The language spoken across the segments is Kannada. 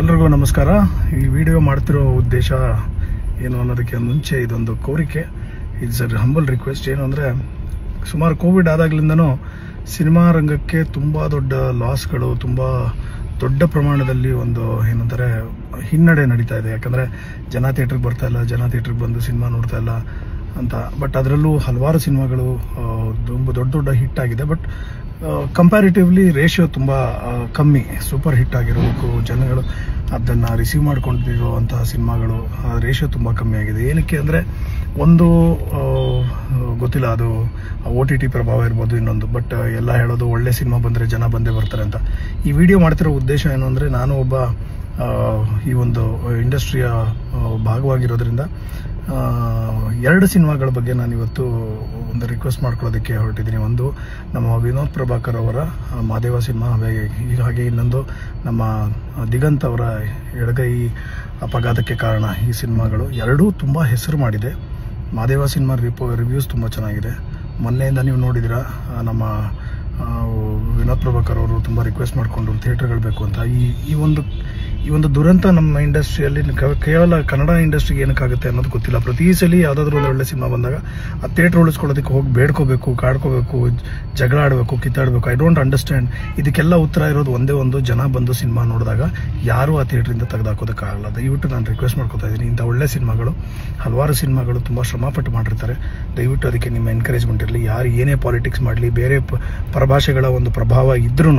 ಎಲ್ರಿಗೂ ನಮಸ್ಕಾರ. ಈ ವಿಡಿಯೋ ಮಾಡ್ತಿರೋ ಉದ್ದೇಶ ಏನು ಅನ್ನೋದಕ್ಕೆ ಮುಂಚೆ ಇದೊಂದು ಕೋರಿಕೆ. It's a humble request. ಏನು ಅಂದರೆ, ಸುಮಾರು ಕೋವಿಡ್ ಆದಾಗ್ಲಿಂದನೂ ಸಿನಿಮಾ ರಂಗಕ್ಕೆ ತುಂಬ ದೊಡ್ಡ ಲಾಸ್ಗಳು, ತುಂಬ ದೊಡ್ಡ ಪ್ರಮಾಣದಲ್ಲಿ ಒಂದು ಏನಂತಾರೆ ಹಿನ್ನಡೆ ನಡೀತಾ ಇದೆ. ಯಾಕಂದರೆ ಜನ ಥಿಯೇಟ್ರಿಗೆ ಬರ್ತಾ ಇಲ್ಲ, ಜನ ಥಿಯೇಟ್ರಿಗೆ ಬಂದು ಸಿನಿಮಾ ನೋಡ್ತಾ ಇಲ್ಲ ಅಂತ. ಬಟ್ ಅದರಲ್ಲೂ ಹಲವಾರು ಸಿನಿಮಾಗಳು ತುಂಬ ದೊಡ್ಡ ದೊಡ್ಡ ಹಿಟ್ ಆಗಿದೆ. ಬಟ್ ಕಂಪ್ಯಾರಿಟಿವ್ಲಿ ರೇಷಿಯೋ ತುಂಬ ಕಮ್ಮಿ. ಸೂಪರ್ ಹಿಟ್ ಆಗಿರೋದಕ್ಕೂ ಜನಗಳು ಅದನ್ನು ರಿಸೀವ್ ಮಾಡ್ಕೊಂಡಿರುವಂತಹ ಸಿನಿಮಾಗಳು ರೇಷಿಯೋ ತುಂಬ ಕಮ್ಮಿ ಆಗಿದೆ. ಏನಕ್ಕೆ ಅಂದರೆ, ಒಂದು ಗೊತ್ತಿಲ್ಲ, ಅದು OTT ಪ್ರಭಾವ ಇರ್ಬೋದು, ಇನ್ನೊಂದು. ಬಟ್ ಎಲ್ಲ ಹೇಳೋದು ಒಳ್ಳೆ ಸಿನಿಮಾ ಬಂದರೆ ಜನ ಬಂದೇ ಬರ್ತಾರೆ ಅಂತ. ಈ ವಿಡಿಯೋ ಮಾಡ್ತಿರೋ ಉದ್ದೇಶ ಏನು ಅಂದರೆ, ನಾನು ಒಬ್ಬ ಈ ಒಂದು ಇಂಡಸ್ಟ್ರಿಯ ಭಾಗವಾಗಿರೋದ್ರಿಂದ ಎರಡು ಸಿನಿಮಾಗಳ ಬಗ್ಗೆ ನಾನು ಇವತ್ತು ಒಂದು ರಿಕ್ವೆಸ್ಟ್ ಮಾಡ್ಕೊಳ್ಳೋದಕ್ಕೆ ಹೊರಟಿದ್ದೀನಿ. ಒಂದು ನಮ್ಮ ವಿನೋದ್ ಪ್ರಭಾಕರ್ ಅವರ ಮಾದೇವ ಸಿನಿಮಾ, ಹಾಗೆ ಇನ್ನೊಂದು ನಮ್ಮ ದಿಗಂತ್ ಅವರ ಎಡಗೈ ಅಪಘಾತಕ್ಕೆ ಕಾರಣ. ಈ ಸಿನಿಮಾಗಳು ಎರಡೂ ತುಂಬ ಹೆಸರು ಮಾಡಿದೆ. ಮಾದೇವ ಸಿನಿಮಾ ರಿವ್ಯೂಸ್ ತುಂಬ ಚೆನ್ನಾಗಿದೆ. ಮೊನ್ನೆಯಿಂದ ನೀವು ನೋಡಿದಿರ, ನಮ್ಮ ವಿನೋದ್ ಪ್ರಭಾಕರ್ ಅವರು ತುಂಬ ರಿಕ್ವೆಸ್ಟ್ ಮಾಡಿಕೊಂಡ್ರು ಥಿಯೇಟರ್ಗಳು ಬೇಕು ಅಂತ. ಈ ಒಂದು ದುರಂತ ನಮ್ಮ ಇಂಡಸ್ಟ್ರಿಯಲ್ಲಿ ಕೇವಲ ಕನ್ನಡ ಇಂಡಸ್ಟ್ರಿಗೆ ಏನಕ್ಕಾಗುತ್ತೆ ಅನ್ನೋದು ಗೊತ್ತಿಲ್ಲ. ಪ್ರತಿ ಸಲ ಯಾವುದಾದ್ರೂ ಒಂದು ಒಳ್ಳೆ ಸಿನಿಮಾ ಬಂದಾಗ ಆ ಥಿಯೇಟ್ರ್ ಉಳಿಸ್ಕೊಳ್ಳೋದಕ್ಕೆ ಹೋಗಿ ಬೇಡ್ಕೋಬೇಕು, ಕಾಡ್ಕೋಬೇಕು, ಜಗಳ ಆಡಬೇಕು, ಕಿತ್ತಾಡಬೇಕು. I don't understand. ಇದಕ್ಕೆಲ್ಲ ಉತ್ತರ ಇರೋದು ಒಂದೇ ಒಂದು, ಜನ ಬಂದು ಸಿನಿಮಾ ನೋಡಿದಾಗ ಯಾರೂ ಆ ಥಿಯೇಟ್ರಿಂದ ತೆಗೆದುಹಾಕೋದಕ್ಕಾಗಲ್ಲ. ದಯವಿಟ್ಟು ನಾನು ರಿಕ್ವೆಸ್ಟ್ ಮಾಡ್ಕೊತಾ ಇದ್ದೀನಿ, ಇಂಥ ಒಳ್ಳೆ ಸಿನಿಮಾಗಳು, ಹಲವಾರು ಸಿನಿಮಾಗಳು ತುಂಬ ಶ್ರಮಪಟ್ಟು ಮಾಡಿರ್ತಾರೆ. ದಯವಿಟ್ಟು ಅದಕ್ಕೆ ನಿಮ್ಮ ಎನ್ಕರೇಜ್ಮೆಂಟ್ ಇರಲಿ. ಯಾರು ಏನೇ ಪಾಲಿಟಿಕ್ಸ್ ಮಾಡಲಿ, ಬೇರೆ ಪರಭಾಷೆಗಳ ಒಂದು ಪ್ರಭಾವ ಇದ್ರೂ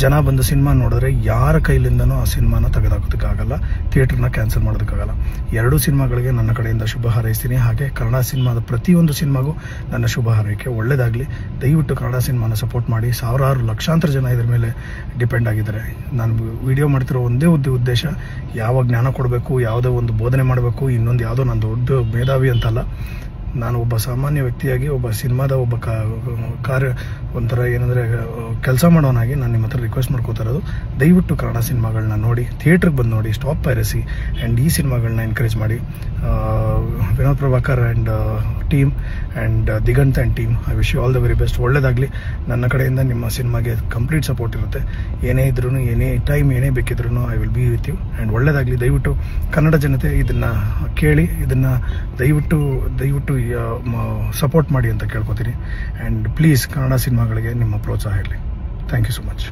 ಜನ ಬಂದು ಸಿನಿಮಾ ನೋಡಿದ್ರೆ ಯಾರ ಕೈಲಿಂದನೂ ಆ ಸಿನಿಮಾನ ತೆಗೆದುಹಾಕೋದಕ್ಕಾಗಲ್ಲ, ಥಿಯೇಟ್ರನ್ನ ಕ್ಯಾನ್ಸಲ್ ಮಾಡೋದಕ್ಕಾಗಲ್ಲ. ಎರಡೂ ಸಿನಿಮಾಗಳಿಗೆ ನನ್ನ ಕಡೆಯಿಂದ ಶುಭ ಹಾರೈಸ್ತೀನಿ. ಹಾಗೆ ಕನ್ನಡ ಸಿನಿಮಾದ ಪ್ರತಿಯೊಂದು ಸಿನಿಮಾಗೂ ನನ್ನ ಶುಭ ಹಾರೈಕೆ. ಒಳ್ಳೆಯದಾಗಲಿ. ದಯವಿಟ್ಟು ಕನ್ನಡ ಸಿನಿಮಾನ ಸಪೋರ್ಟ್ ಮಾಡಿ. ಸಾವಿರಾರು ಲಕ್ಷಾಂತರ ಜನ ಇದರ ಮೇಲೆ ಡಿಪೆಂಡ್ ಆಗಿದ್ದಾರೆ. ನಾನು ವಿಡಿಯೋ ಮಾಡ್ತಿರೋ ಒಂದೇ ಉದ್ದೇಶ, ಯಾವ ಜ್ಞಾನ ಕೊಡಬೇಕು, ಯಾವುದೋ ಒಂದು ಬೋಧನೆ ಮಾಡಬೇಕು, ಇನ್ನೊಂದು ಯಾವುದೋ ನಾನು ದೊಡ್ಡ ಮೇಧಾವಿ ಅಂತಲ್ಲ. ನಾನು ಒಬ್ಬ ಸಾಮಾನ್ಯ ವ್ಯಕ್ತಿಯಾಗಿ, ಒಬ್ಬ ಸಿನಿಮಾದ ಒಬ್ಬ ಒಂಥರ ಏನಂದರೆ ಕೆಲಸ ಮಾಡೋನಾಗಿ ನಾನು ನಿಮ್ಮ ಹತ್ರ ರಿಕ್ವೆಸ್ಟ್ ಮಾಡ್ಕೋತಾ ಇರೋದು, ದಯವಿಟ್ಟು ಕನ್ನಡ ಸಿನಿಮಾಗಳನ್ನ ನೋಡಿ, ಥಿಯೇಟ್ರಿಗೆ ಬಂದು ನೋಡಿ, ಸ್ಟಾಪ್ ಪೈರಸಿ ಆ್ಯಂಡ್ ಈ ಸಿನಿಮಾಗಳನ್ನ ಎನ್ಕರೇಜ್ ಮಾಡಿ. Vinod Prabhakar and team and Diganth and team, I wish you all the very best. ಒಳ್ಳೆಯದಾಗಲಿ. ನನ್ನ ಕಡೆಯಿಂದ ನಿಮ್ಮ ಸಿನಿಮಾಗೆ ಕಂಪ್ಲೀಟ್ ಸಪೋರ್ಟ್ ಇರುತ್ತೆ. ಏನೇ ಇದ್ರೂ, ಏನೇ ಟೈಮ್, ಏನೇ ಬೇಕಿದ್ರೂ I will be with you. And ಒಳ್ಳೆಯದಾಗಲಿ. ದಯವಿಟ್ಟು ಕನ್ನಡ ಜನತೆ ಇದನ್ನು ಕೇಳಿ, ಇದನ್ನು ದಯವಿಟ್ಟು ಸಪೋರ್ಟ್ ಮಾಡಿ ಅಂತ ಕೇಳ್ಕೊತೀನಿ. ಆ್ಯಂಡ್ ಪ್ಲೀಸ್ ಕನ್ನಡ ಸಿನಿಮಾಗಳಿಗೆ ನಿಮ್ಮ ಪ್ರೋತ್ಸಾಹ ಇರಲಿ. Thank you so much.